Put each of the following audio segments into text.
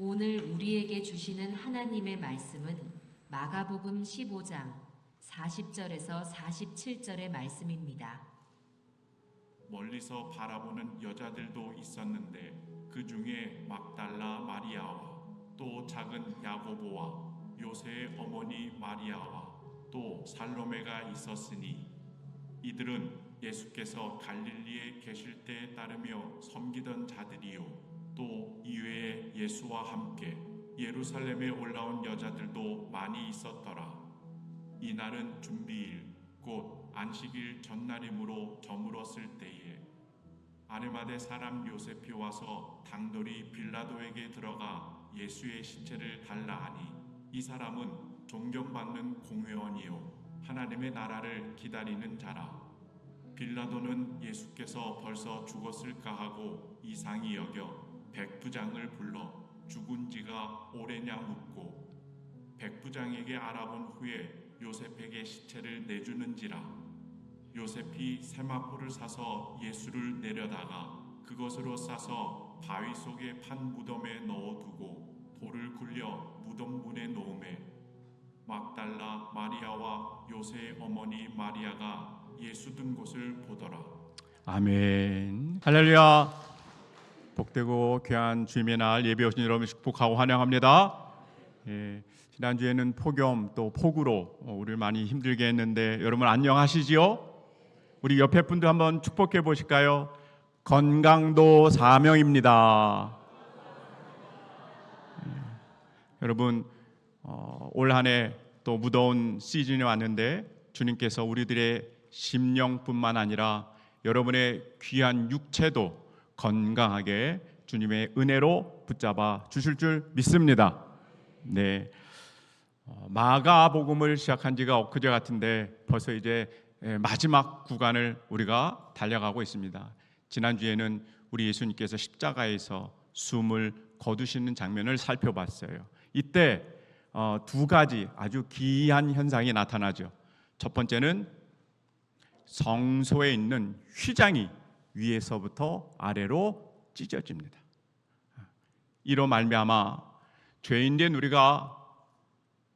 오늘 우리에게 주시는 하나님의 말씀은 마가복음 15장 40절에서 47절의 말씀입니다. 멀리서 바라보는 여자들도 있었는데 그 중에 막달라 마리아와 또 작은 야고보와 요새의 어머니 마리아와 또 살로메가 있었으니 이들은 예수께서 갈릴리에 계실 때에 따르며 섬기던 자들이요 또 이외에 예수와 함께 예루살렘에 올라온 여자들도 많이 있었더라. 이날은 준비일 곧 안식일 전날이므로 저물었을 때에 아르마대 사람 요셉이 와서 당돌이 빌라도에게 들어가 예수의 시체를 달라 하니 이 사람은 존경받는 공회원이요 하나님의 나라를 기다리는 자라. 빌라도는 예수께서 벌써 죽었을까 하고 이상히 여겨 백부장을 불러 죽은 지가 오래냐 묻고 백부장에게 알아본 후에 요셉에게 시체를 내주는지라. 요셉이 세마포를 사서 예수를 내려다가 그것으로 싸서 바위 속에 판 무덤에 넣어두고 돌을 굴려 무덤 문에 놓음에 막달라 마리아와 요새의 어머니 마리아가 예수 든 곳을 보더라. 아멘. 할렐루야. 복되고 귀한 주님의 날 예배 오신 여러분 축복하고 환영합니다. 지난주에는 폭염 또 폭우로 우리를 많이 힘들게 했는데 여러분 안녕하시지요? 우리 옆에 분들 한번 축복해 보실까요? 건강도 사명입니다. 여러분 올 한 해 또 무더운 시즌이 왔는데 주님께서 우리들의 심령뿐만 아니라 여러분의 귀한 육체도 건강하게 주님의 은혜로 붙잡아 주실 줄 믿습니다. 네, 마가복음을 시작한 지가 엊그제 같은데 벌써 이제 마지막 구간을 우리가 달려가고 있습니다. 지난주에는 우리 예수님께서 십자가에서 숨을 거두시는 장면을 살펴봤어요. 이때 두 가지 아주 기이한 현상이 나타나죠. 첫 번째는 성소에 있는 휘장이 위에서부터 아래로 찢어집니다. 이로 말미암아 죄인된 우리가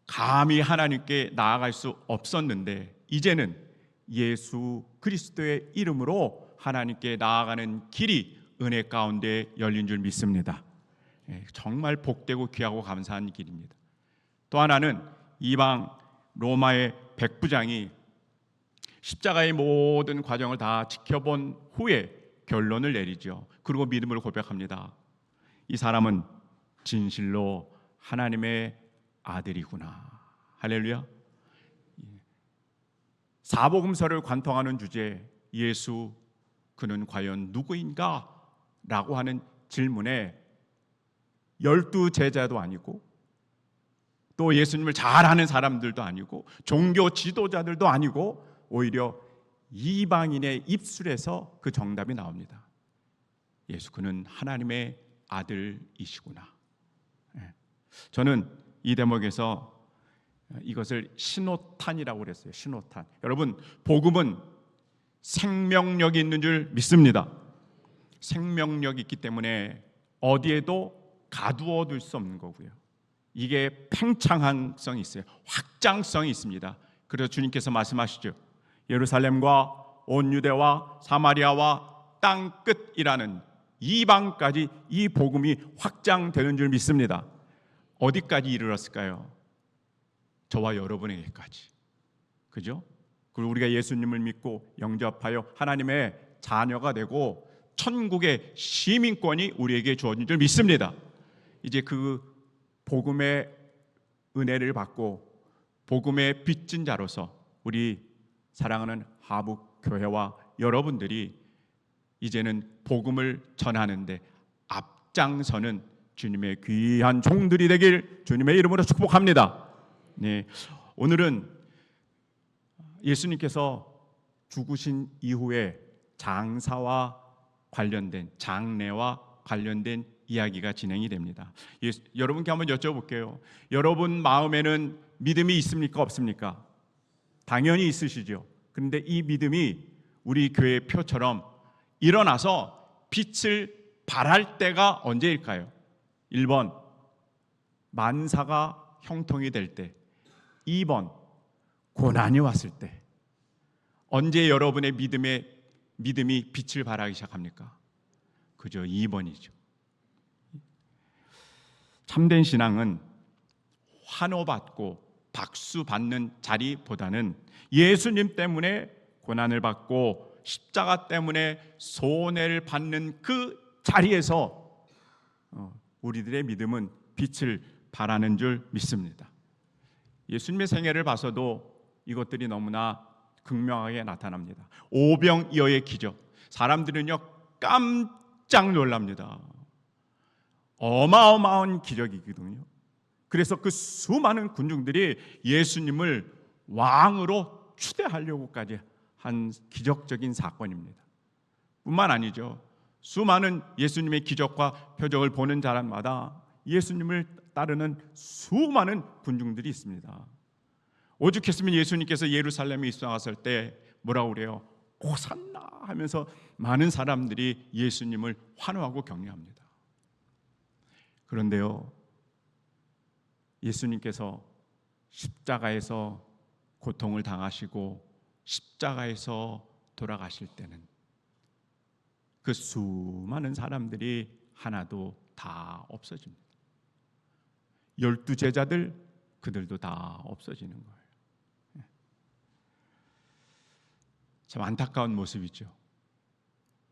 감히 하나님께 나아갈 수 없었는데 이제는 예수 그리스도의 이름으로 하나님께 나아가는 길이 은혜 가운데 열린 줄 믿습니다. 정말 복되고 귀하고 감사한 길입니다. 또 하나는 이방 로마의 백부장이 십자가의 모든 과정을 다 지켜본 후에 결론을 내리죠. 그리고 믿음을 고백합니다. 이 사람은 진실로 하나님의 아들이구나. 할렐루야. 사복음서를 관통하는 주제 예수 그는 과연 누구인가? 라고 하는 질문에 12 제자도 아니고 또 예수님을 잘 아는 사람들도 아니고 종교 지도자들도 아니고 오히려 이방인의 입술에서 그 정답이 나옵니다. 예수 그는 하나님의 아들이시구나. 저는 이 대목에서 이것을 신호탄이라고 그랬어요. 신호탄. 여러분, 복음은 생명력이 있는 줄 믿습니다. 생명력이 있기 때문에 어디에도 가두어 둘 수 없는 거고요. 이게 팽창성이 있어요. 확장성이 있습니다. 그래서 주님께서 말씀하시죠. 예루살렘과 온 유대와 사마리아와 땅 끝이라는 이방까지 이 복음이 확장되는 줄 믿습니다. 어디까지 이르렀을까요? 저와 여러분에게까지. 그죠? 그리고 우리가 예수님을 믿고 영접하여 하나님의 자녀가 되고 천국의 시민권이 우리에게 주어진 줄 믿습니다. 이제 그 복음의 은혜를 받고 복음의 빚진 자로서 우리 사랑하는 하북교회와 여러분들이 이제는 복음을 전하는데 앞장서는 주님의 귀한 종들이 되길 주님의 이름으로 축복합니다. 네, 오늘은 예수님께서 죽으신 이후에 장사와 관련된 장례와 관련된 이야기가 진행이 됩니다. 여러분께 한번 여쭤볼게요. 여러분 마음에는 믿음이 있습니까? 없습니까? 당연히 있으시죠. 그런데 이 믿음이 우리 교회 표처럼 일어나서 빛을 발할 때가 언제일까요? 1번 만사가 형통이 될 때, 2번 고난이 왔을 때, 언제 여러분의 믿음이 빛을 발하기 시작합니까? 그저 2번이죠. 참된 신앙은 환호받고 박수 받는 자리보다는 예수님 때문에 고난을 받고 십자가 때문에 손해를 받는 그 자리에서 우리들의 믿음은 빛을 발하는 줄 믿습니다. 예수님의 생애를 봐서도 이것들이 너무나 극명하게 나타납니다. 오병이어의 기적, 사람들은요 깜짝 놀랍니다. 어마어마한 기적이거든요. 그래서 그 수많은 군중들이 예수님을 왕으로 추대하려고까지 한 기적적인 사건입니다. 뿐만 아니죠. 수많은 예수님의 기적과 표적을 보는 사람마다 예수님을 따르는 수많은 군중들이 있습니다. 오죽했으면 예수님께서 예루살렘에 입성하실 때 뭐라고 그래요? 호산나 하면서 많은 사람들이 예수님을 환호하고 격려합니다. 그런데요, 예수님께서 십자가에서 고통을 당하시고 십자가에서 돌아가실 때는 그 수많은 사람들이 하나도 다 없어집니다. 12 제자들, 그들도 다 없어지는 거예요. 참 안타까운 모습이죠.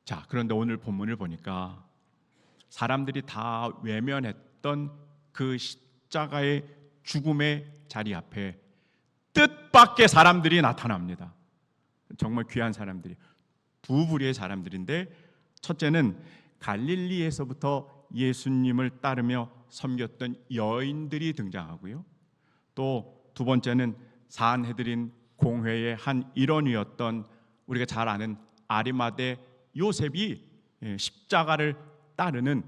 자, 그런데 오늘 본문을 보니까 사람들이 다 외면했던 그 십자가의 죽음의 자리 앞에 뜻밖의 사람들이 나타납니다. 정말 귀한 사람들이, 두 부류의 사람들인데, 첫째는 갈릴리에서부터 예수님을 따르며 섬겼던 여인들이 등장하고요. 또 두 번째는 산헤드린 공회의 한 일원이었던 우리가 잘 아는 아리마대 요셉이 십자가를 따르는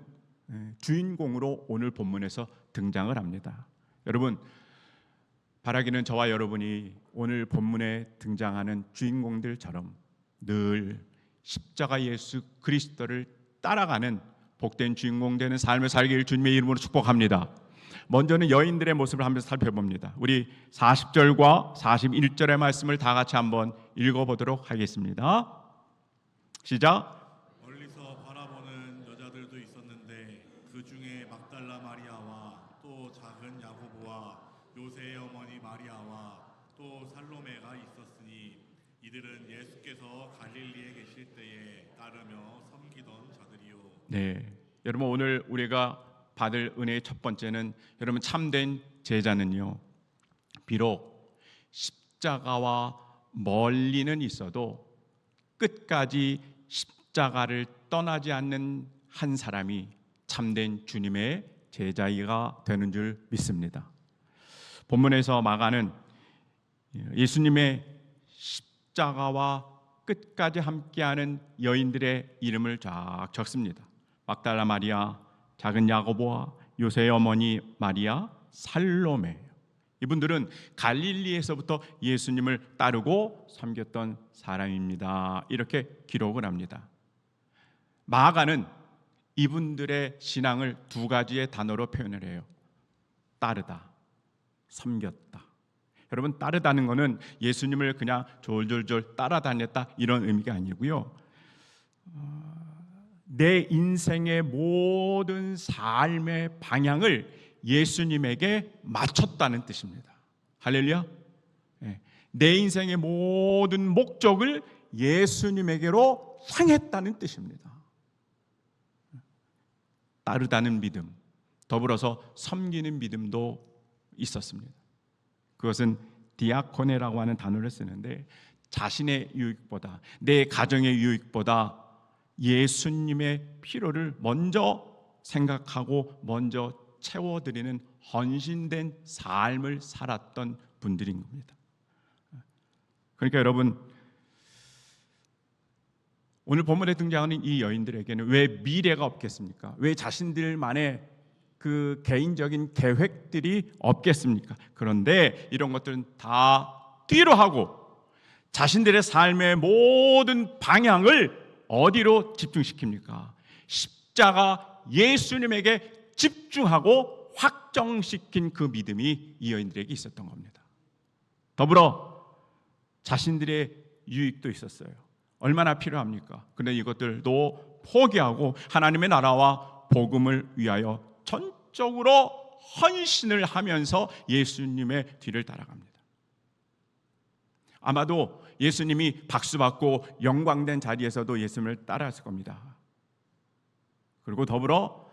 주인공으로 오늘 본문에서 등장을 합니다. 여러분, 바라기는 저와 여러분이 오늘 본문에 등장하는 주인공들처럼 늘 십자가 예수 그리스도를 따라가는 복된 주인공 되는 삶을 살기를 주님의 이름으로 축복합니다. 먼저는 여인들의 모습을 한번 살펴봅니다. 우리 40절과 41절의 말씀을 다 같이 한번 읽어보도록 하겠습니다. 시작. 멀리서 바라보는 여자들도 있었는데 그 중에 막달라 마리아와 또 작은 야고보와 요새의 어머니 마리아와 또 살로메가 있었으니 이들은 예수께서 갈릴리에 계실 때에 따르며 섬기던 자들이요. 네, 여러분 오늘 우리가 받을 은혜의 첫 번째는, 여러분 참된 제자는요, 비록 십자가와 멀리는 있어도 끝까지 십자가를 떠나지 않는 한 사람이 참된 주님의 제자이가 되는 줄 믿습니다. 본문에서 마가는 예수님의 십자가와 끝까지 함께하는 여인들의 이름을 쫙 적습니다. 막달라 마리아, 작은 야고보와 요새의 어머니 마리아, 살로메. 이분들은 갈릴리에서부터 예수님을 따르고 섬겼던 사람입니다. 이렇게 기록을 합니다. 마가는 이분들의 신앙을 두 가지의 단어로 표현을 해요. 따르다, 섬겼다. 여러분, 따르다는 것은 예수님을 그냥 졸졸졸 따라다녔다 이런 의미가 아니고요, 내 인생의 모든 삶의 방향을 예수님에게 맞췄다는 뜻입니다. 할렐루야. 내 인생의 모든 목적을 예수님에게로 향했다는 뜻입니다. 따르다는 믿음, 더불어서 섬기는 믿음도 있었습니다. 그것은 디아코네라고 하는 단어를 쓰는데, 자신의 유익보다, 내 가정의 유익보다 예수님의 필요를 먼저 생각하고 먼저 채워드리는 헌신된 삶을 살았던 분들인 겁니다. 그러니까 여러분, 오늘 본문에 등장하는 이 여인들에게는 왜 미래가 없겠습니까? 왜 자신들만의 그 개인적인 계획들이 없겠습니까? 그런데 이런 것들은 다 뒤로 하고 자신들의 삶의 모든 방향을 어디로 집중시킵니까? 십자가 예수님에게 집중하고 확정시킨 그 믿음이 이 여인들에게 있었던 겁니다. 더불어 자신들의 유익도 있었어요. 얼마나 필요합니까? 그런데 이것들도 포기하고 하나님의 나라와 복음을 위하여 전적으로 헌신을 하면서 예수님의 뒤를 따라갑니다. 아마도 예수님이 박수받고 영광된 자리에서도 예수님을 따라갔을 겁니다. 그리고 더불어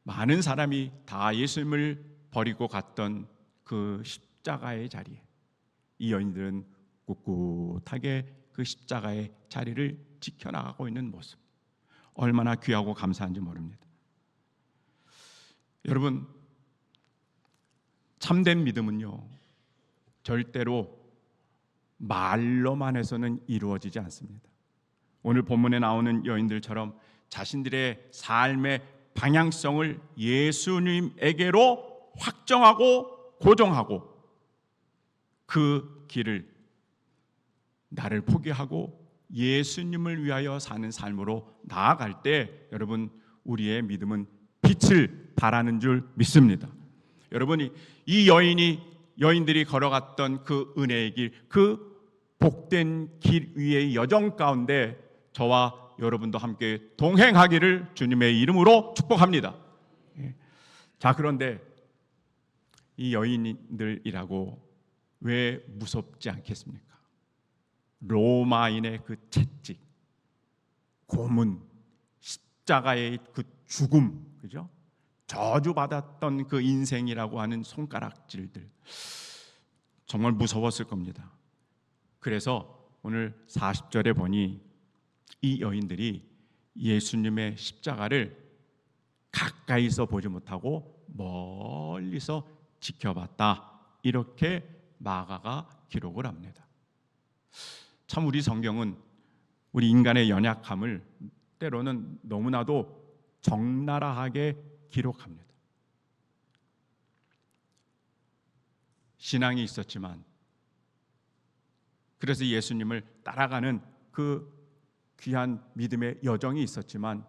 많은 사람이 다 예수님을 버리고 갔던 그 십자가의 자리에 이 여인들은 꿋꿋하게 그 십자가의 자리를 지켜나가고 있는 모습, 얼마나 귀하고 감사한지 모릅니다. 여러분, 참된 믿음은요, 절대로 말로만 해서는 이루어지지 않습니다. 오늘 본문에 나오는 여인들처럼 자신들의 삶의 방향성을 예수님에게로 확정하고 고정하고 그 길을 나를 포기하고 예수님을 위하여 사는 삶으로 나아갈 때 여러분, 우리의 믿음은 빛을 발하는 줄 믿습니다. 여러분이 이 여인들이 걸어갔던 그 은혜의 길, 그 복된 길 위의 여정 가운데 저와 여러분도 함께 동행하기를 주님의 이름으로 축복합니다. 자, 그런데 이 여인들이라고 왜 무섭지 않겠습니까? 로마인의 그 채찍, 고문, 십자가의 그 죽음, 그죠? 저주받았던 그 인생이라고 하는 손가락질들, 정말 무서웠을 겁니다. 그래서 오늘 40절에 보니 이 여인들이 예수님의 십자가를 가까이서 보지 못하고 멀리서 지켜봤다, 이렇게 마가가 기록을 합니다. 참 우리 성경은 우리 인간의 연약함을 때로는 너무나도 적나라하게 기록합니다. 신앙이 있었지만, 그래서 예수님을 따라가는 그 귀한 믿음의 여정이 있었지만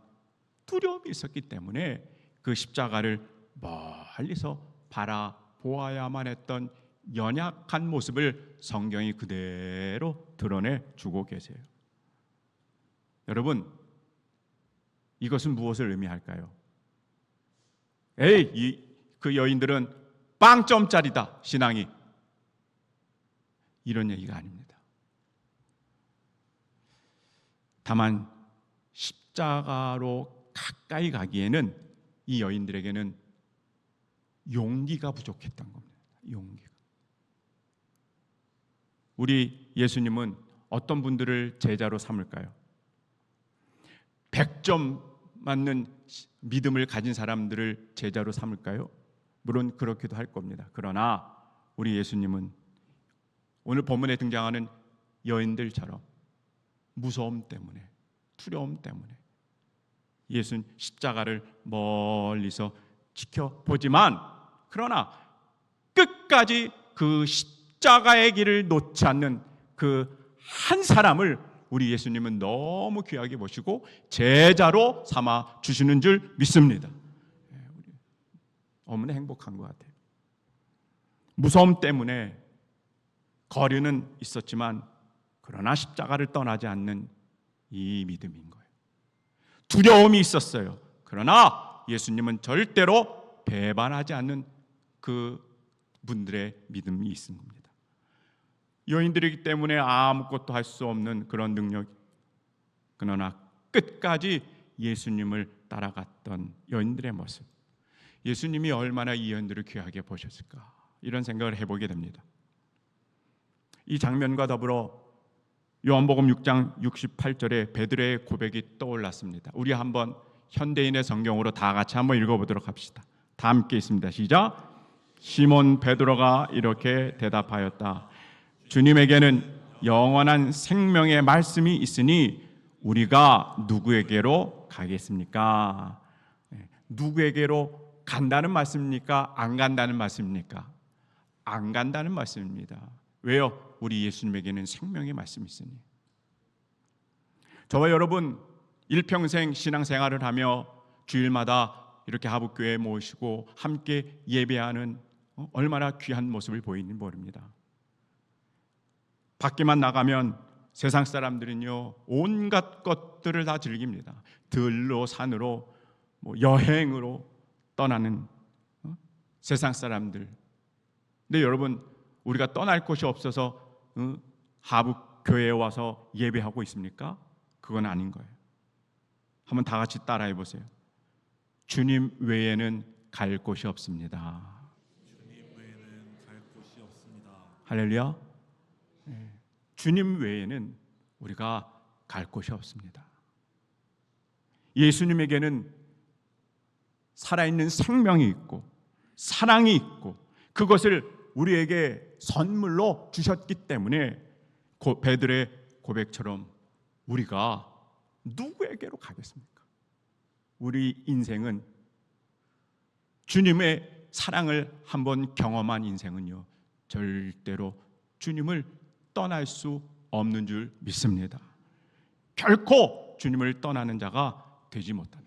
두려움이 있었기 때문에 그 십자가를 멀리서 바라보아야만 했던 연약한 모습을 성경이 그대로 드러내 주고 계세요. 여러분, 이것은 무엇을 의미할까요? 그 여인들은 빵점짜리다, 신앙이. 이런 얘기가 아닙니다. 다만 십자가로 가까이 가기에는 이 여인들에게는 용기가 부족했던 겁니다. 용기가. 우리 예수님은 어떤 분들을 제자로 삼을까요? 100점 맞는 믿음을 가진 사람들을 제자로 삼을까요? 물론 그렇기도 할 겁니다. 그러나 우리 예수님은 오늘 본문에 등장하는 여인들처럼 무서움 때문에, 두려움 때문에 예수는 십자가를 멀리서 지켜보지만, 그러나 끝까지 그 십자가의 길을 놓지 않는 그 한 사람을 우리 예수님은 너무 귀하게 보시고 제자로 삼아 주시는 줄 믿습니다. 너무나 행복한 것 같아요. 무서움 때문에 거리는 있었지만 그러나 십자가를 떠나지 않는 이 믿음인 거예요. 두려움이 있었어요. 그러나 예수님은 절대로 배반하지 않는 그 분들의 믿음이 있습니다. 여인들이기 때문에 아무것도 할 수 없는 그런 능력, 그러나 끝까지 예수님을 따라갔던 여인들의 모습, 예수님이 얼마나 이 여인들을 귀하게 보셨을까, 이런 생각을 해보게 됩니다. 이 장면과 더불어 요한복음 6장 68절에 베드로의 고백이 떠올랐습니다. 우리 한번 현대인의 성경으로 다 같이 한번 읽어보도록 합시다. 다 함께 있습니다. 시작. 시몬 베드로가 이렇게 대답하였다. 주님에게는 영원한 생명의 말씀이 있으니 우리가 누구에게로 가겠습니까? 누구에게로 간다는 말씀입니까? 안 간다는 말씀입니까? 안 간다는 말씀입니다. 왜요? 우리 예수님에게는 생명의 말씀이 있으니. 저와 여러분 일평생 신앙생활을 하며 주일마다 이렇게 하북교회에 모시고 함께 예배하는 얼마나 귀한 모습을 보이는지 모릅니다. 밖에만 나가면 세상 사람들은요 온갖 것들을 다 즐깁니다. 들로 산으로 여행으로 떠나는 세상 사람들. 근데 여러분, 우리가 떠날 곳이 없어서 하북 교회에 와서 예배하고 있습니까? 그건 아닌 거예요. 한번 다 같이 따라해 보세요. 주님 외에는 갈 곳이 없습니다. 주님 외에는 갈 곳이 없습니다. 할렐루야. 주님 외에는 우리가 갈 곳이 없습니다. 예수님에게는 살아있는 생명이 있고 사랑이 있고 그것을 우리에게 선물로 주셨기 때문에 베드로의 고백처럼 우리가 누구에게로 가겠습니까? 우리 인생은 주님의 사랑을 한번 경험한 인생은요 절대로 주님을 떠날 수 없는 줄 믿습니다. 결코 주님을 떠나는 자가 되지 못합니다.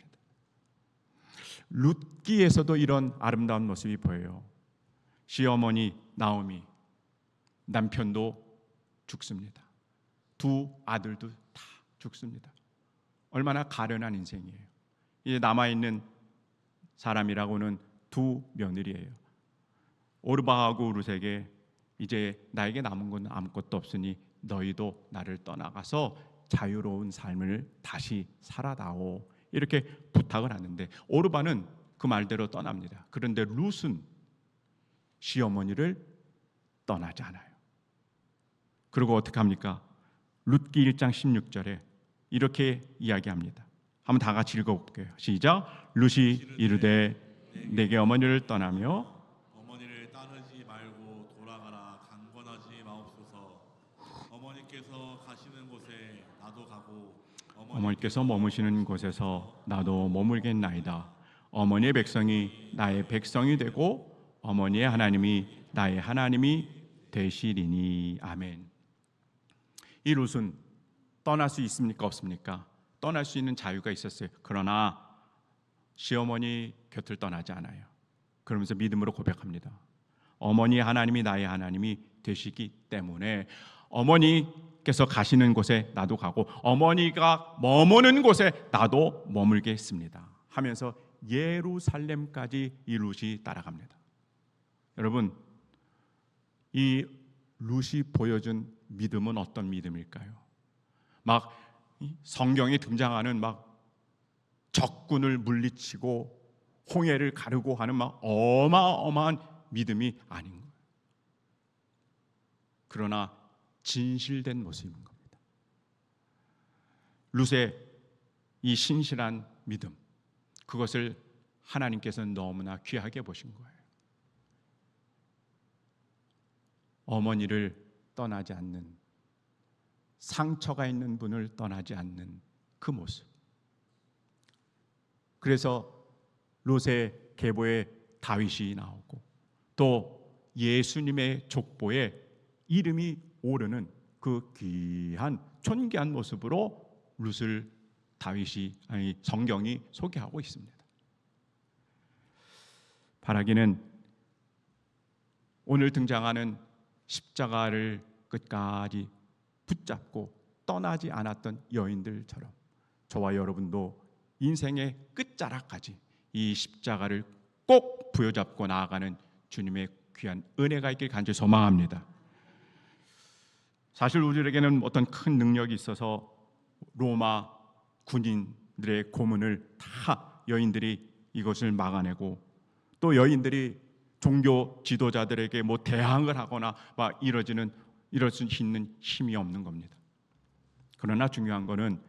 룻기에서도 이런 아름다운 모습이 보여요. 시어머니 나오미 남편도 죽습니다. 두 아들도 다 죽습니다. 얼마나 가련한 인생이에요. 이제 남아있는 사람이라고는 두 며느리예요. 오르바하고 룻에게 이제 나에게 남은 건 아무것도 없으니 너희도 나를 떠나가서 자유로운 삶을 다시 살아다오, 이렇게 부탁을 하는데 오르바는 그 말대로 떠납니다. 그런데 룻은 시어머니를 떠나지 않아요. 그리고 어떻게 합니까? 룻기 1장 16절에 이렇게 이야기합니다. 한번 다 같이 읽어볼게요. 시작. 룻이 이르되 내게 어머니를 떠나며 어머니를 따르지 말고 돌아가라 강권하지 마옵소서. 어머니께서 가시는 곳에 나도 가고 어머니께서 머무시는 곳에서 나도 머물겠나이다. 어머니의 백성이 나의 백성이 되고 어머니의 하나님이 나의 하나님이 되시리니. 아멘. 이 룻은 떠날 수 있습니까? 없습니까? 떠날 수 있는 자유가 있었어요. 그러나 시어머니 곁을 떠나지 않아요. 그러면서 믿음으로 고백합니다. 어머니 하나님이 나의 하나님이 되시기 때문에 어머니께서 가시는 곳에 나도 가고 어머니가 머무는 곳에 나도 머물겠습니다 하면서 예루살렘까지 이 룻이 따라갑니다. 여러분, 이 룻이 보여준 믿음은 어떤 믿음일까요? 막 성경에 등장하는 막 적군을 물리치고 홍해를 가르고 하는 막 어마어마한 믿음이 아닌 거예요. 그러나 진실된 모습인 겁니다. 룻의 이 신실한 믿음, 그것을 하나님께서는 너무나 귀하게 보신 거예요. 어머니를 떠나지 않는, 상처가 있는 분을 떠나지 않는 그 모습. 그래서 롯의 계보에 다윗이 나오고 또 예수님의 족보에 이름이 오르는 그 귀한 존귀한 모습으로 룻을 성경이 소개하고 있습니다. 바라기는 오늘 등장하는 십자가를 끝까지 붙잡고 떠나지 않았던 여인들처럼 저와 여러분도 인생의 끝자락까지 이 십자가를 꼭 부여잡고 나아가는 주님의 귀한 은혜가 있길 간절히 소망합니다. 사실 우리에게는 어떤 큰 능력이 있어서 로마 군인들의 고문을 다 여인들이 이것을 막아내고 또 여인들이 종교 지도자들에게 대항을 하거나 이럴 수 있는 힘이 없는 겁니다. 그러나 중요한 것은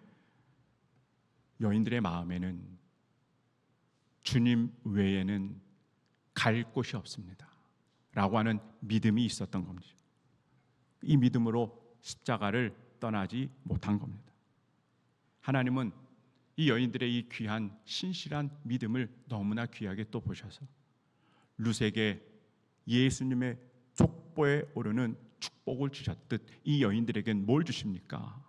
여인들의 마음에는 주님 외에는 갈 곳이 없습니다 라고 하는 믿음이 있었던 겁니다. 이 믿음으로 십자가를 떠나지 못한 겁니다. 하나님은 이 여인들의 이 귀한 신실한 믿음을 너무나 귀하게 또 보셔서 룻에게 예수님의 족보에 오르는 축복을 주셨듯 이 여인들에겐 뭘 주십니까?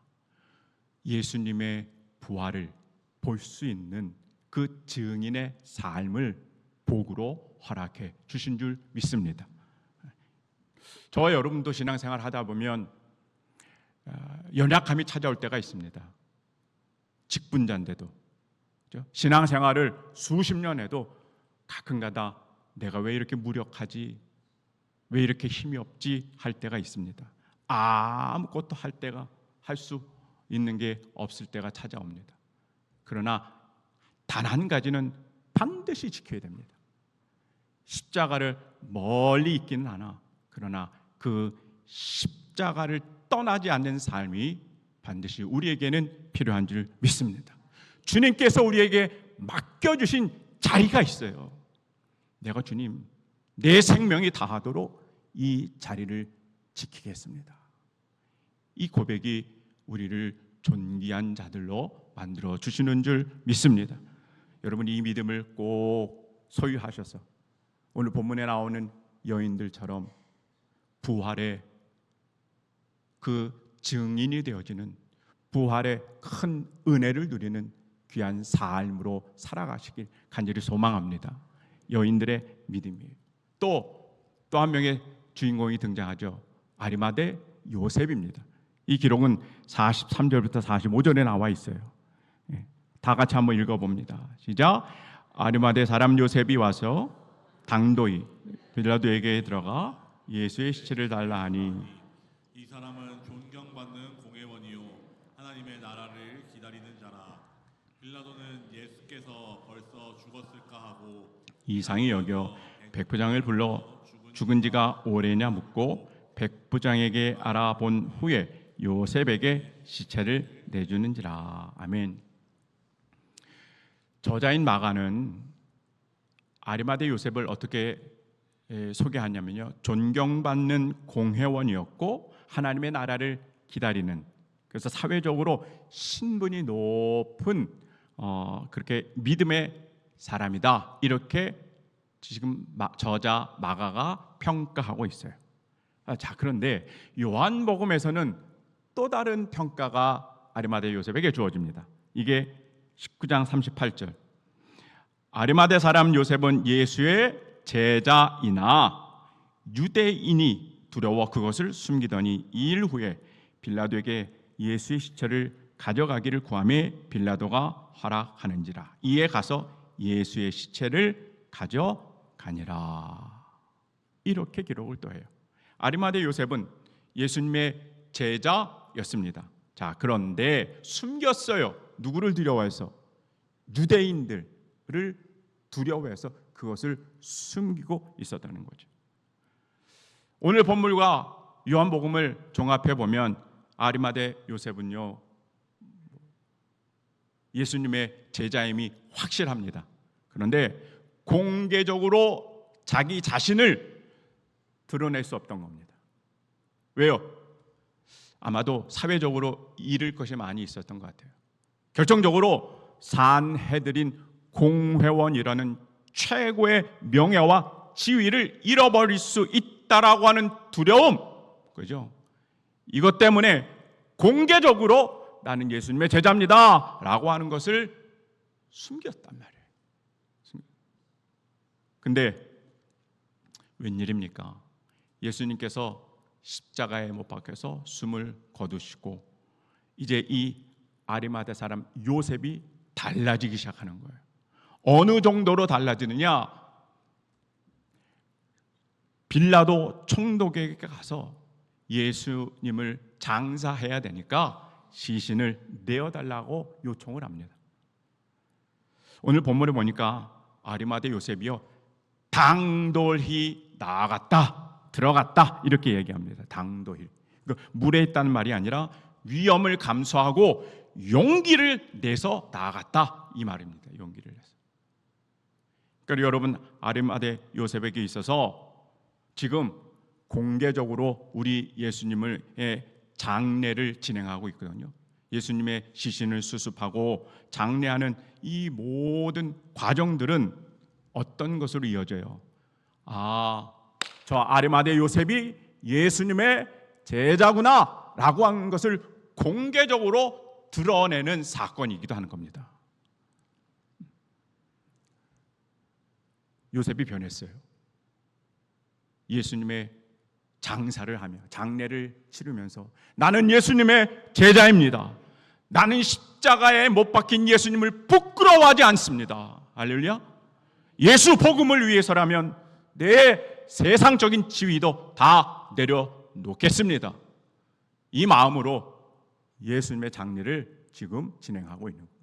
예수님의 부활을 볼 수 있는 그 증인의 삶을 복으로 허락해 주신 줄 믿습니다. 저와 여러분도 신앙생활 하다 보면 연약함이 찾아올 때가 있습니다. 직분자인데도 신앙생활을 수십 년 해도 가끔가다 내가 왜 이렇게 무력하지, 왜 이렇게 힘이 없지 할 때가 있습니다. 아무것도 할 수 있는 게 없을 때가 찾아옵니다. 그러나 단 한 가지는 반드시 지켜야 됩니다. 십자가를 멀리 있기는 하나, 그러나 그 십자가를 떠나지 않는 삶이 반드시 우리에게는 필요한 줄 믿습니다. 주님께서 우리에게 맡겨주신 자리가 있어요. 내가 주님, 내 생명이 다하도록 이 자리를 지키겠습니다. 이 고백이 우리를 존귀한 자들로 만들어 주시는 줄 믿습니다. 여러분, 이 믿음을 꼭 소유하셔서 오늘 본문에 나오는 여인들처럼 부활의 그 증인이 되어지는, 부활의 큰 은혜를 누리는 귀한 삶으로 살아가시길 간절히 소망합니다. 여인들의 믿음이에요. 또 한 명의 주인공이 등장하죠. 아리마대 요셉입니다. 이 기록은 43절부터 45절에 나와 있어요. 다 같이 한번 읽어봅니다. 시작. 아리마대 사람 요셉이 와서 당도히 빌라도에게 들어가 예수의 시체를 달라 하니, 이 사람은 존경받는 공회원이요 하나님의 나라를 기다리는 자라. 빌라도는 예수께서 벌써 죽었을까 하고 이상히 여겨 백부장을 불러 죽은 지가 오래냐 묻고 백부장에게 알아본 후에 요셉에게 시체를 내주는지라. 아멘. 저자인 마가는 아리마대 요셉을 어떻게 소개하냐면요, 존경받는 공회원이었고 하나님의 나라를 기다리는, 그래서 사회적으로 신분이 높은 그렇게 믿음의 사람이다, 이렇게 지금 저자 마가가 평가하고 있어요. 자, 그런데 요한복음에서는 또 다른 평가가 아리마대 요셉에게 주어집니다. 이게 19장 38절. 아리마대 사람 요셉은 예수의 제자이나 유대인이 두려워 그것을 숨기더니 2일 후에 빌라도에게 예수의 시체를 가져가기를 구하매 빌라도가 허락하는지라. 이에 가서 예수의 시체를 가져가니라. 이렇게 기록을 또 해요. 아리마대 요셉은 예수님의 제자였습니다. 자, 그런데 숨겼어요. 누구를 두려워해서? 유대인들을 두려워해서 그것을 숨기고 있었다는 거죠. 오늘 본문과 요한복음을 종합해 보면 아리마대 요셉은요, 예수님의 제자임이 확실합니다. 그런데 공개적으로 자기 자신을 드러낼 수 없던 겁니다. 왜요? 아마도 사회적으로 잃을 것이 많이 있었던 것 같아요. 결정적으로 산헤드린 공회원이라는 최고의 명예와 지위를 잃어버릴 수 있다라고 하는 두려움, 그죠? 이것 때문에 공개적으로 나는 예수님의 제자입니다라고 하는 것을 숨겼단 말이에요. 근데 웬일입니까? 예수님께서 십자가에 못 박혀서 숨을 거두시고 이제 이 아리마대 사람 요셉이 달라지기 시작하는 거예요. 어느 정도로 달라지느냐? 빌라도 총독에게 가서 예수님을 장사해야 되니까 시신을 내어달라고 요청을 합니다. 오늘 본문에 보니까 아리마대 요셉이요, 당돌히 나아갔다, 들어갔다, 이렇게 얘기합니다. 당돌히. 물에 있다는 말이 아니라 위험을 감수하고 용기를 내서 나아갔다, 이 말입니다. 용기를 내서. 그러니까 여러분, 아리마대 요셉에게 있어서 지금 공개적으로 우리 예수님의 장례를 진행하고 있거든요. 예수님의 시신을 수습하고 장례하는 이 모든 과정들은 어떤 것으로 이어져요? 저 아리마대 요셉이 예수님의 제자구나 라고 하는 것을 공개적으로 드러내는 사건이기도 하는 겁니다. 요셉이 변했어요. 예수님의 장사를 하며 장례를 치르면서 나는 예수님의 제자입니다. 나는 십자가에 못 박힌 예수님을 부끄러워하지 않습니다. 할렐루야. 예수 복음을 위해서라면 내 세상적인 지위도 다 내려놓겠습니다. 이 마음으로 예수님의 장례를 지금 진행하고 있는 겁니다.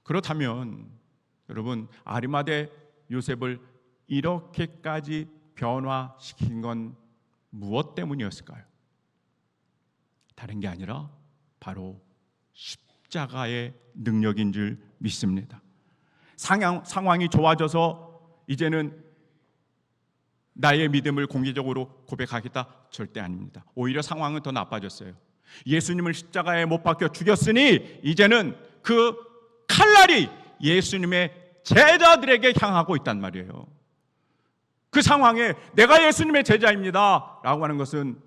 그렇다면 여러분, 아리마대 요셉을 이렇게까지 변화시킨 건 무엇 때문이었을까요? 다른 게 아니라 바로 십자가의 능력인 줄 믿습니다. 상황이 좋아져서 이제는 나의 믿음을 공개적으로 고백하겠다? 절대 아닙니다. 오히려 상황은 더 나빠졌어요. 예수님을 십자가에 못 박혀 죽였으니 이제는 그 칼날이 예수님의 제자들에게 향하고 있단 말이에요. 그 상황에 내가 예수님의 제자입니다 라고 하는 것은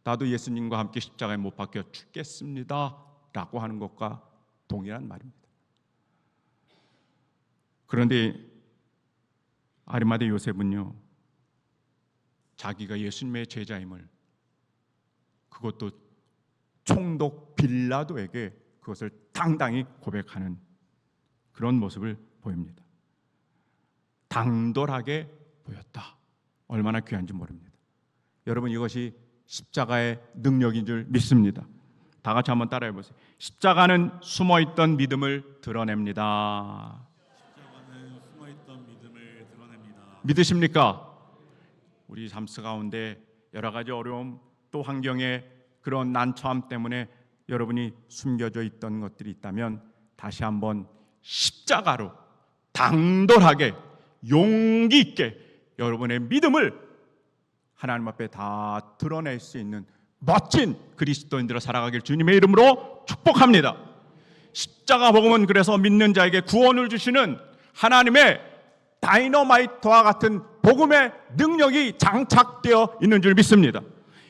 나도 예수님과 함께 십자가에 못 박혀 죽겠습니다 라고 하는 것과 동일한 말입니다. 그런데 아리마대 요셉은요, 자기가 예수님의 제자임을, 그것도 총독 빌라도에게 그것을 당당히 고백하는 그런 모습을 보입니다. 당돌하게 보였다. 얼마나 귀한지 모릅니다. 여러분, 이것이 십자가의 능력인 줄 믿습니다. 다 같이 한번 따라해 보세요. 십자가는 숨어있던 믿음을 드러냅니다. 십자가는 숨어있던 믿음을 드러냅니다. 믿으십니까? 우리 삶 가운데 여러 가지 어려움, 또 환경에 그런 난처함 때문에 여러분이 숨겨져 있던 것들이 있다면 다시 한번 십자가로 당돌하게 용기 있게 여러분의 믿음을 하나님 앞에 다 드러낼 수 있는 멋진 그리스도인들로 살아가길 주님의 이름으로 축복합니다. 십자가 복음은 그래서 믿는 자에게 구원을 주시는 하나님의 다이너마이트와 같은 복음의 능력이 장착되어 있는 줄 믿습니다.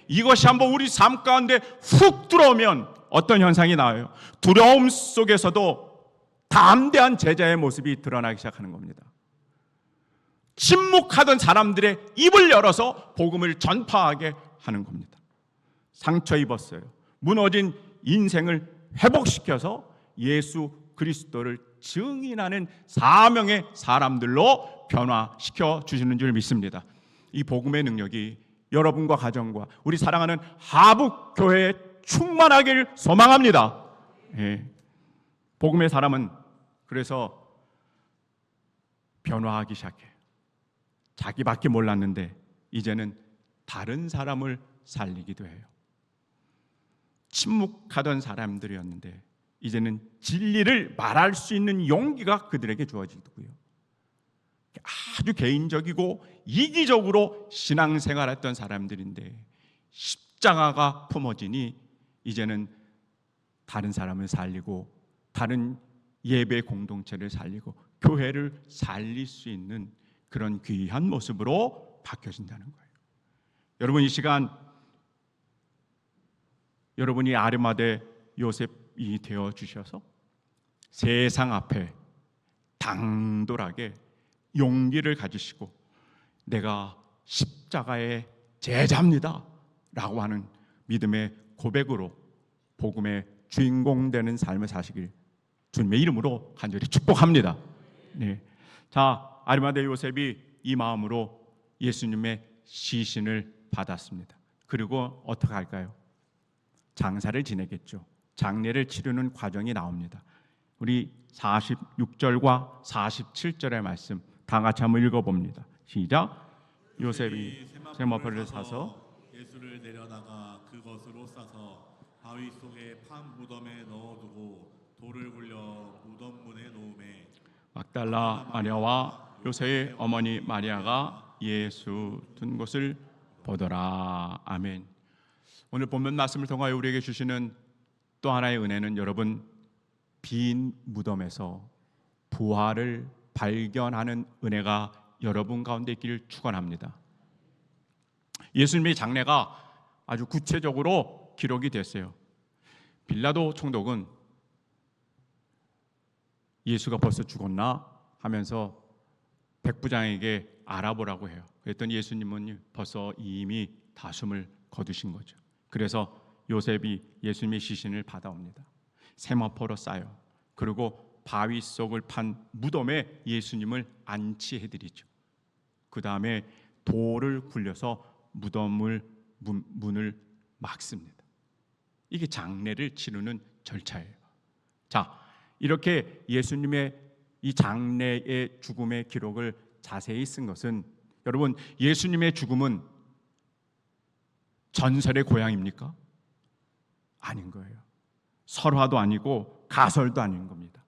이것이 한번 우리 삶 가운데 훅 들어오면 어떤 현상이 나와요? 두려움 속에서도 담대한 제자의 모습이 드러나기 시작하는 겁니다. 침묵하던 사람들의 입을 열어서 복음을 전파하게 하는 겁니다. 상처 입었어요. 무너진 인생을 회복시켜서 예수 그리스도를 증인하는 사명의 사람들로 변화시켜 주시는 줄 믿습니다. 이 복음의 능력이 여러분과 가정과 우리 사랑하는 하북교회에 충만하길 소망합니다. 예. 복음의 사람은 그래서 변화하기 시작해요. 자기밖에 몰랐는데 이제는 다른 사람을 살리기도 해요. 침묵하던 사람들이었는데 이제는 진리를 말할 수 있는 용기가 그들에게 주어지고요. 아주 개인적이고 이기적으로 신앙생활했던 사람들인데 십자가가 품어지니 이제는 다른 사람을 살리고 다른 예배 공동체를 살리고 교회를 살릴 수 있는 그런 귀한 모습으로 바뀌어진다는 거예요. 여러분, 이 시간 여러분이 아리마대 요셉이 되어 주셔서 세상 앞에 당돌하게 용기를 가지시고 내가 십자가의 제자입니다 라고 하는 믿음의 고백으로 복음의 주인공 되는 삶을 사시길 주님의 이름으로 간절히 축복합니다. 네. 자, 아리마대 요셉이 이 마음으로 예수님의 시신을 받았습니다. 그리고 어떻게 할까요? 장사를 지내겠죠. 장례를 치르는 과정이 나옵니다. 우리 46절과 47절의 말씀 다 같이 한번 읽어봅니다. 시작. 요셉이 세마포를 사서 예수를 내려다가 그것으로 싸서 바위 속에 판 무덤에 넣어두고 돌을 굴려 무덤 문에 놓음에 막달라 마리아와 요셉의 어머니 마리아가 예수 둔 곳을 보더라. 아멘. 오늘 본문 말씀을 통하여 우리에게 주시는 또 하나의 은혜는 여러분, 빈 무덤에서 부활을 발견하는 은혜가 여러분 가운데 있기를 축원합니다. 예수님의 장례가 아주 구체적으로 기록이 됐어요. 빌라도 총독은 예수가 벌써 죽었나 하면서 백부장에게 알아보라고 해요. 그랬더니 예수님은 벌써 이미 다 숨을 거두신 거죠. 그래서 요셉이 예수님의 시신을 받아옵니다. 세마포로 싸요. 그리고 바위 속을 판 무덤에 예수님을 안치해드리죠. 그 다음에 돌을 굴려서 무덤을 문을 막습니다. 이게 장례를 치르는 절차예요. 자, 이렇게 예수님의 이 장례의 죽음의 기록을 자세히 쓴 것은, 여러분, 예수님의 죽음은 전설의 고향입니까? 아닌 거예요. 설화도 아니고 가설도 아닌 겁니다.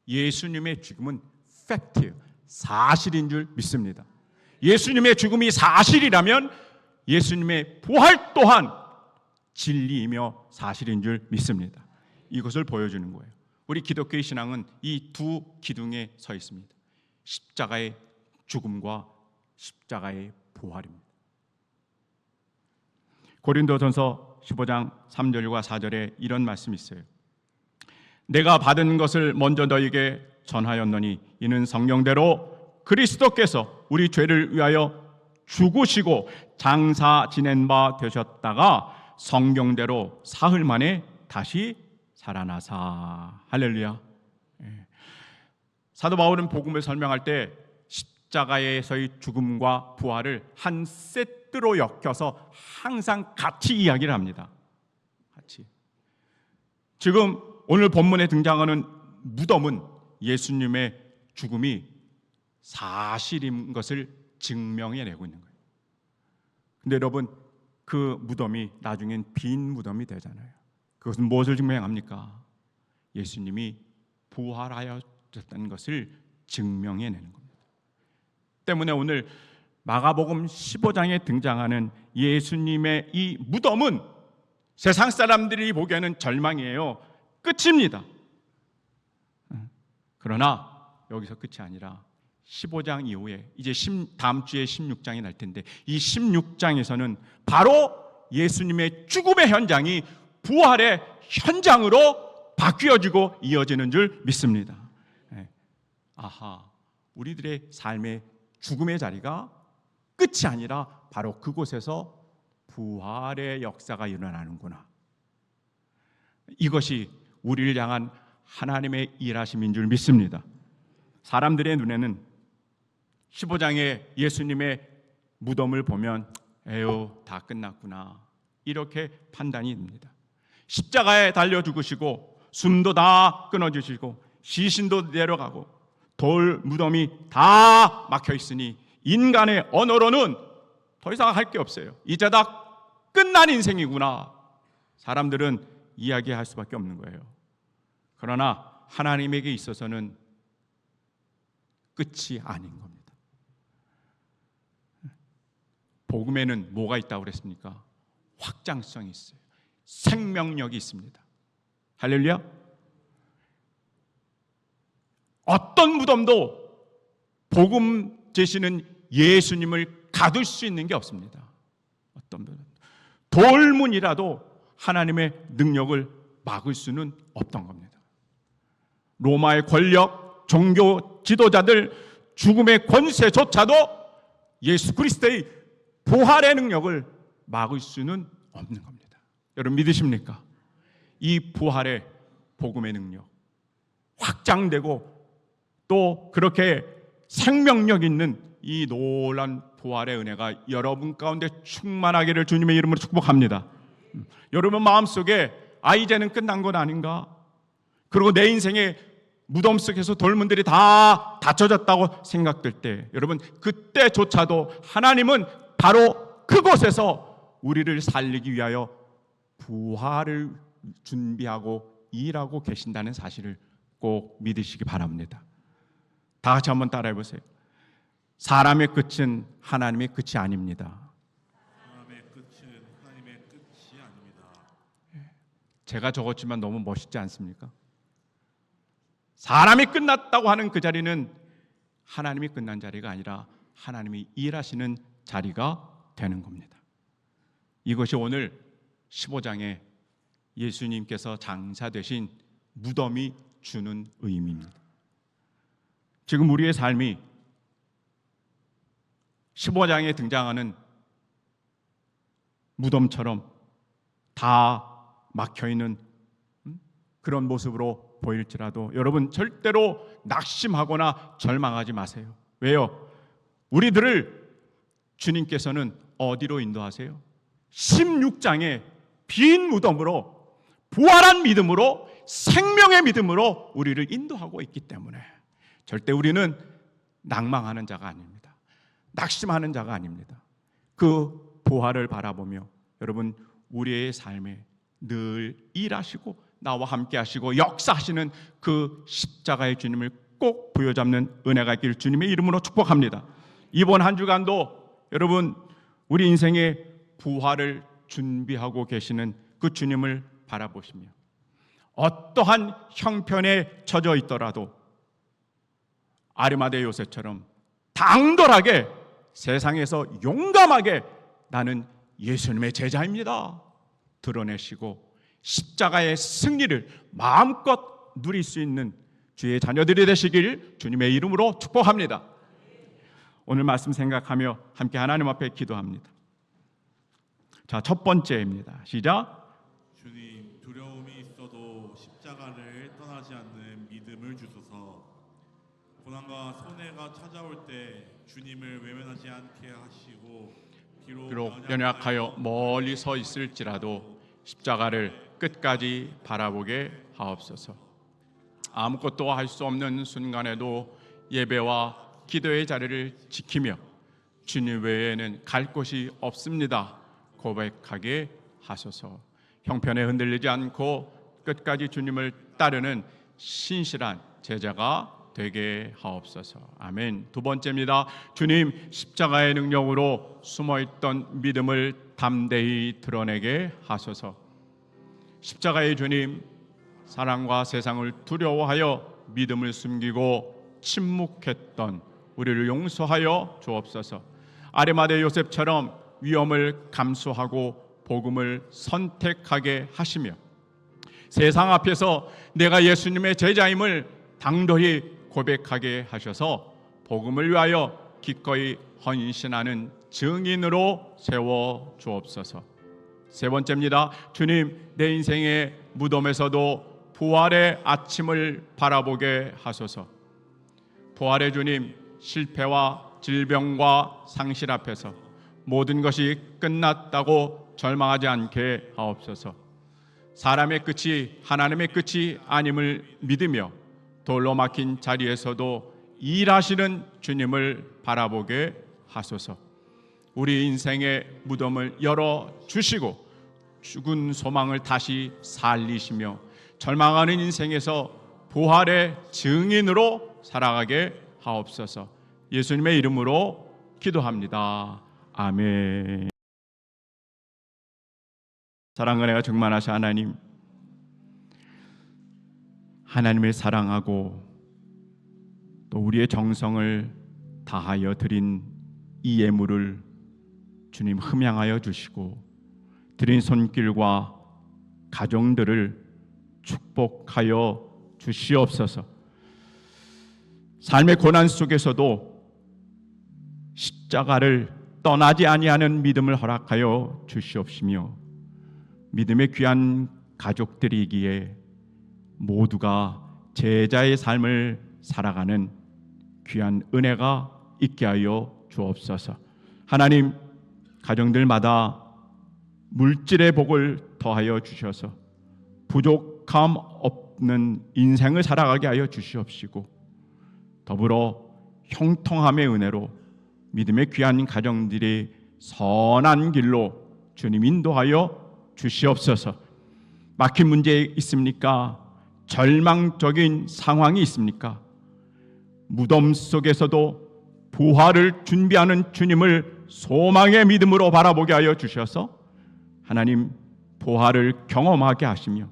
예수님의 죽음은 팩트예요. 사실인 줄 믿습니다. 예수님의 죽음이 사실이라면 예수님의 부활 또한 진리이며 사실인 줄 믿습니다. 이것을 보여주는 거예요. 우리 기독교의 신앙은 이 두 기둥에 서 있습니다. 십자가의 죽음과 십자가의 부활입니다. 고린도전서 15장 3절과 4절에 이런 말씀이 있어요. 내가 받은 것을 먼저 너에게 전하였노니 이는 성경대로 그리스도께서 우리 죄를 위하여 죽으시고 장사 지낸 바 되셨다가 성경대로 사흘 만에 다시 살아나사. 할렐루야. 사도 바울은 복음을 설명할 때 십자가에서의 죽음과 부활을 한 세트로 엮여서 항상 같이 이야기를 합니다. 같이. 지금 오늘 본문에 등장하는 무덤은 예수님의 죽음이 사실인 것을 증명해내고 있는 거예요. 근데 여러분, 그 무덤이 나중엔 빈 무덤이 되잖아요. 그것은 무엇을 증명합니까? 예수님이 부활하였다는 것을 증명해내는 겁니다. 때문에 오늘 마가복음 15장에 등장하는 예수님의 이 무덤은 세상 사람들이 보기에는 절망이에요. 끝입니다. 그러나 여기서 끝이 아니라 15장 이후에 이제 다음 주에 16장이 날 텐데, 이 16장에서는 바로 예수님의 죽음의 현장이 부활의 현장으로 바뀌어지고 이어지는 줄 믿습니다. 아하, 우리들의 삶의 죽음의 자리가 끝이 아니라 바로 그곳에서 부활의 역사가 일어나는구나. 이것이 우리를 향한 하나님의 일하심인 줄 믿습니다. 사람들의 눈에는 15장의 예수님의 무덤을 보면 에휴, 다 끝났구나, 이렇게 판단이 됩니다. 십자가에 달려 죽으시고 숨도 다 끊어주시고 시신도 내려가고 돌 무덤이 다 막혀 있으니 인간의 언어로는 더 이상 할 게 없어요. 이제 다 끝난 인생이구나, 사람들은 이야기할 수밖에 없는 거예요. 그러나 하나님에게 있어서는 끝이 아닌 겁니다. 복음에는 뭐가 있다고 그랬습니까? 확장성이 있어요. 생명력이 있습니다. 할렐루야. 어떤 무덤도 복음 제시는 예수님을 가둘 수 있는 게 없습니다. 어떤 무덤, 돌문이라도 하나님의 능력을 막을 수는 없던 겁니다. 로마의 권력, 종교 지도자들, 죽음의 권세조차도 예수 그리스도의 부활의 능력을 막을 수는 없는 겁니다. 여러분 믿으십니까? 이 부활의 복음의 능력 확장되고 또 그렇게 생명력 있는 이 놀란 부활의 은혜가 여러분 가운데 충만하기를 주님의 이름으로 축복합니다. 여러분 마음속에 이제는 끝난 건 아닌가? 그리고 내 인생의 무덤 속에서 돌문들이 다 닫혀졌다고 생각될 때, 여러분 그때조차도 하나님은 바로 그곳에서 우리를 살리기 위하여 부활을 준비하고 일하고 계신다는 사실을 꼭 믿으시기 바랍니다. 다 같이 한번 따라해 보세요. 사람의 끝은 하나님의 끝이 아닙니다. 사람의 끝은 하나님의 끝이 아닙니다. 제가 적었지만 너무 멋있지 않습니까? 사람이 끝났다고 하는 그 자리는 하나님이 끝난 자리가 아니라 하나님이 일하시는 자리가 되는 겁니다. 이것이 오늘 15장에 예수님께서 장사되신 무덤이 주는 의미입니다. 지금 우리의 삶이 15장에 등장하는 무덤처럼 다 막혀있는 그런 모습으로 보일지라도 여러분 절대로 낙심하거나 절망하지 마세요. 왜요? 우리들을 주님께서는 어디로 인도하세요? 16장에 빈 무덤으로 부활한 믿음으로 생명의 믿음으로 우리를 인도하고 있기 때문에 절대 우리는 낭망하는 자가 아닙니다. 낙심하는 자가 아닙니다. 그 부활을 바라보며 여러분 우리의 삶에 늘 일하시고 나와 함께 하시고 역사하시는 그 십자가의 주님을 꼭 부여잡는 은혜가 있기를 주님의 이름으로 축복합니다. 이번 한 주간도 여러분 우리 인생의 부활을 준비하고 계시는 그 주님을 바라보시며 어떠한 형편에 처져 있더라도 아리마대 요셉처럼 당돌하게 세상에서 용감하게 나는 예수님의 제자입니다 드러내시고 십자가의 승리를 마음껏 누릴 수 있는 주의 자녀들이 되시길 주님의 이름으로 축복합니다. 오늘 말씀 생각하며 함께 하나님 앞에 기도합니다. 자, 첫 번째입니다. 시작. 주님, 두려움이 있어도 십자가를 떠나지 않는 믿음을 주소서. 고난과 손해가 찾아올 때 주님을 외면하지 않게 하시고 비록 연약하여 멀리 서 있을지라도 십자가를 끝까지 바라보게 하옵소서. 아무것도 할 수 없는 순간에도 예배와 기도의 자리를 지키며 주님 외에는 갈 곳이 없습니다 고백하게 하소서. 형편에 흔들리지 않고 끝까지 주님을 따르는 신실한 제자가 되게 하옵소서. 아멘. 두 번째입니다. 주님, 십자가의 능력으로 숨어있던 믿음을 담대히 드러내게 하소서. 십자가의 주님, 사랑과 세상을 두려워하여 믿음을 숨기고 침묵했던 우리를 용서하여 주옵소서. 아리마대 요셉처럼 위험을 감수하고 복음을 선택하게 하시며 세상 앞에서 내가 예수님의 제자임을 당돌히 고백하게 하셔서 복음을 위하여 기꺼이 헌신하는 증인으로 세워 주옵소서. 세 번째입니다. 주님, 내 인생의 무덤에서도 부활의 아침을 바라보게 하소서. 부활의 주님, 실패와 질병과 상실 앞에서 모든 것이 끝났다고 절망하지 않게 하옵소서. 사람의 끝이 하나님의 끝이 아님을 믿으며 돌로 막힌 자리에서도 일하시는 주님을 바라보게 하소서. 우리 인생의 무덤을 열어주시고 죽은 소망을 다시 살리시며 절망하는 인생에서 부활의 증인으로 살아가게 하옵소서. 예수님의 이름으로 기도합니다. 아멘. 사랑과 은혜가 충만하신 하나님, 하나님을 사랑하고 또 우리의 정성을 다하여 드린 이 예물을 주님 흠양하여 주시고 드린 손길과 가정들을 축복하여 주시옵소서. 삶의 고난 속에서도 십자가를 떠나지 아니하는 믿음을 허락하여 주시옵시며 믿음의 귀한 가족들이기에 모두가 제자의 삶을 살아가는 귀한 은혜가 있게 하여 주옵소서. 하나님, 가정들마다 물질의 복을 더하여 주셔서 부족함 없는 인생을 살아가게 하여 주시옵시고 더불어 형통함의 은혜로 믿음의 귀한 가정들이 선한 길로 주님 인도하여 주시옵소서. 막힌 문제 있습니까? 절망적인 상황이 있습니까? 무덤 속에서도 부활을 준비하는 주님을 소망의 믿음으로 바라보게 하여 주셔서 하나님 부활을 경험하게 하시며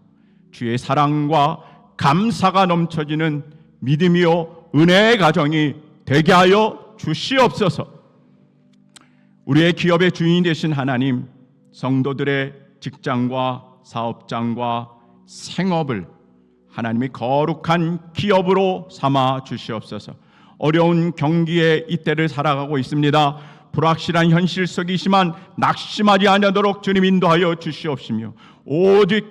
주의 사랑과 감사가 넘쳐지는 믿음이요 은혜의 가정이 되게 하여 주시옵소서. 우리의 기업의 주인이 되신 하나님, 성도들의 직장과 사업장과 생업을 하나님의 거룩한 기업으로 삼아 주시옵소서. 어려운 경기에 이때를 살아가고 있습니다. 불확실한 현실 속이지만 낙심하지 아니하도록 주님 인도하여 주시옵시며, 오직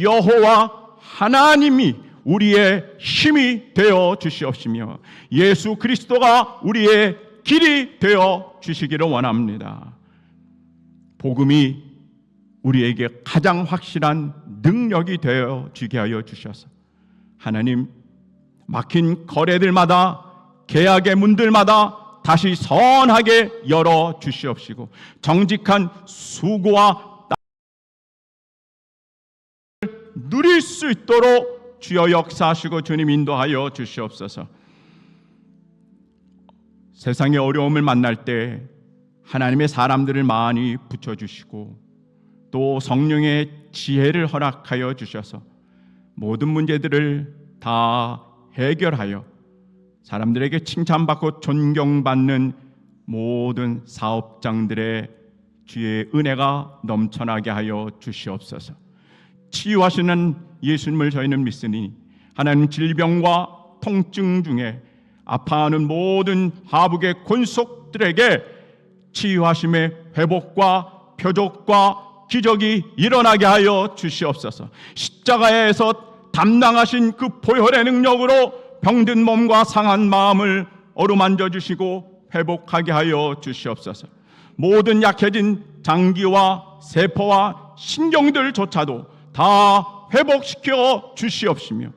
여호와 하나님이 우리의 힘이 되어 주시옵시며, 예수 그리스도가 우리의 길이 되어 주시기를 원합니다. 복음이 우리에게 가장 확실한 능력이 되어 주게 하여 주셔서 하나님, 막힌 거래들마다, 계약의 문들마다 다시 선하게 열어 주시옵시고, 정직한 수고와 누릴 수 있도록 주여 역사하시고 주님 인도하여 주시옵소서. 세상의 어려움을 만날 때 하나님의 사람들을 많이 붙여주시고, 또 성령의 지혜를 허락하여 주셔서 모든 문제들을 다 해결하여 사람들에게 칭찬받고 존경받는 모든 사업장들의 주의 은혜가 넘쳐나게 하여 주시옵소서. 치유하시는 예수님을 저희는 믿으니 하나님, 질병과 통증 중에 아파하는 모든 하복의 권속들에게 치유하심의 회복과 표적과 기적이 일어나게 하여 주시옵소서. 십자가에서 담당하신 그 보혈의 능력으로 병든 몸과 상한 마음을 어루만져 주시고 회복하게 하여 주시옵소서. 모든 약해진 장기와 세포와 신경들조차도 다 회복시켜 주시옵시며,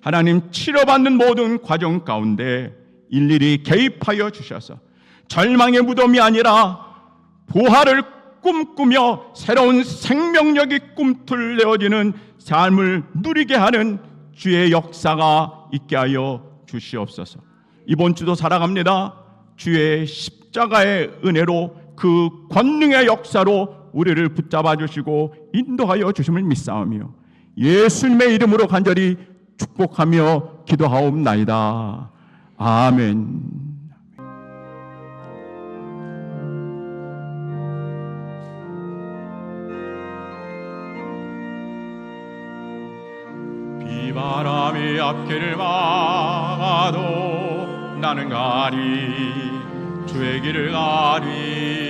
하나님, 치료받는 모든 과정 가운데 일일이 개입하여 주셔서 절망의 무덤이 아니라 부활을 꿈꾸며 새로운 생명력이 꿈틀내어지는 삶을 누리게 하는 주의 역사가 있게 하여 주시옵소서. 이번 주도 살아갑니다. 주의 십자가의 은혜로, 그 권능의 역사로 우리를 붙잡아 주시고 인도하여 주심을 믿사오며 예수님의 이름으로 간절히 축복하며 기도하옵나이다. 아멘. 비바람이 앞길을 막아도 나는 가리, 주의 길을 가리.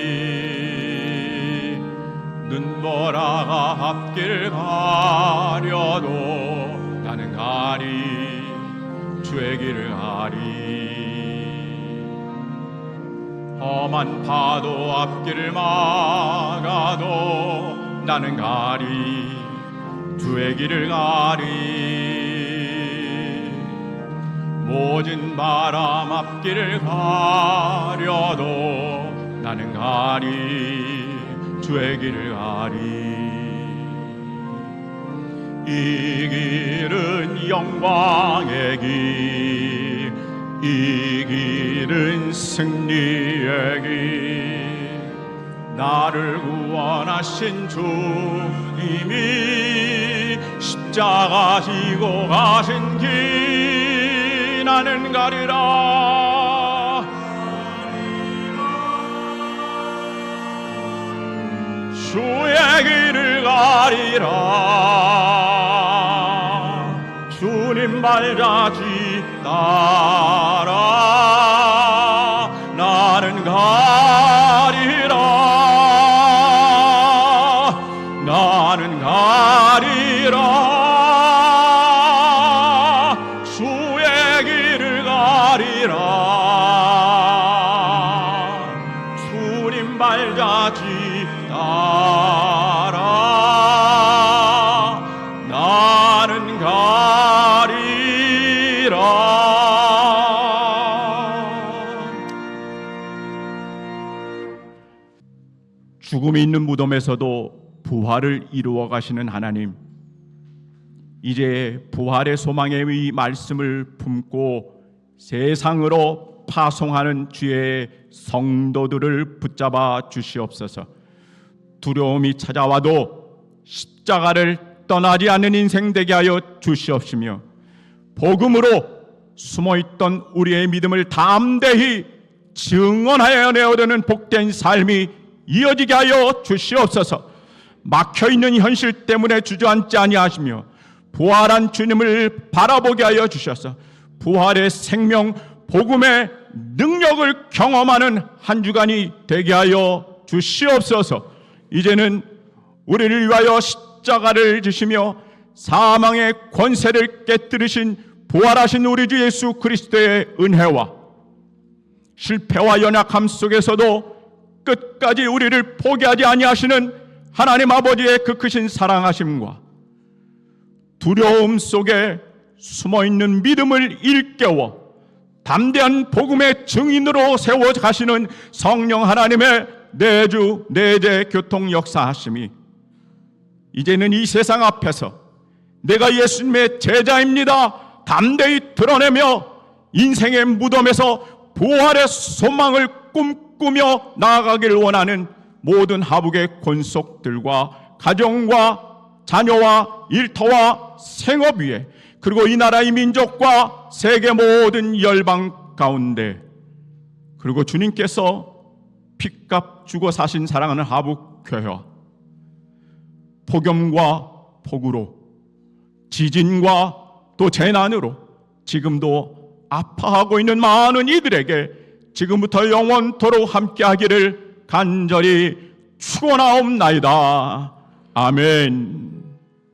눈보라가 앞길을 가려도 나는 가리, 주의 길을 가리. 험한 파도 앞길을 막아도 나는 가리, 주의 길을 가리. 모진 바람 앞길을 가려도 나는 가리, 주의 길을 가리. 이 길은 영광의 길, 이 길은 승리의 길. 나를 구원하신 주님이 십자가 지고 가신 길 나는 가리라. 주의 길을 가리라. 주님 발자취 따라 나는 가리라. 나는 가리라. 주의 길을 가리라. 주님 발자취 따라 나는 가리라. 죽음이 있는 무덤에서도 부활을 이루어 가시는 하나님, 이제 부활의 소망의 이 말씀을 품고 세상으로 파송하는 주의 성도들을 붙잡아 주시옵소서. 두려움이 찾아와도 십자가를 떠나지 않는 인생 되게 하여 주시옵시며, 복음으로 숨어있던 우리의 믿음을 담대히 증언하여 내어드는 복된 삶이 이어지게 하여 주시옵소서. 막혀있는 현실 때문에 주저앉지 아니하시며 부활한 주님을 바라보게 하여 주셔서 부활의 생명, 복음의 능력을 경험하는 한 주간이 되게 하여 주시옵소서. 이제는 우리를 위하여 십자가를 지시며 사망의 권세를 깨뜨리신 부활하신 우리 주 예수 그리스도의 은혜와 실패와 연약함 속에서도 끝까지 우리를 포기하지 아니하시는 하나님 아버지의 그 크신 사랑하심과 두려움 속에 숨어있는 믿음을 일깨워 담대한 복음의 증인으로 세워 가시는 성령 하나님의 내주 내재 교통 역사하심이 이제는 이 세상 앞에서 내가 예수님의 제자입니다 담대히 드러내며 인생의 무덤에서 부활의 소망을 꿈꾸며 나아가기를 원하는 모든 하북의 권속들과 가정과 자녀와 일터와 생업 위에 그리고 이 나라의 민족과 세계 모든 열방 가운데 그리고 주님께서 핏값 주고 사신 사랑하는 하북교회와 폭염과 폭우로 지진과 또 재난으로 지금도 아파하고 있는 많은 이들에게 지금부터 영원토록 함께하기를 간절히 축원하옵나이다. 아멘.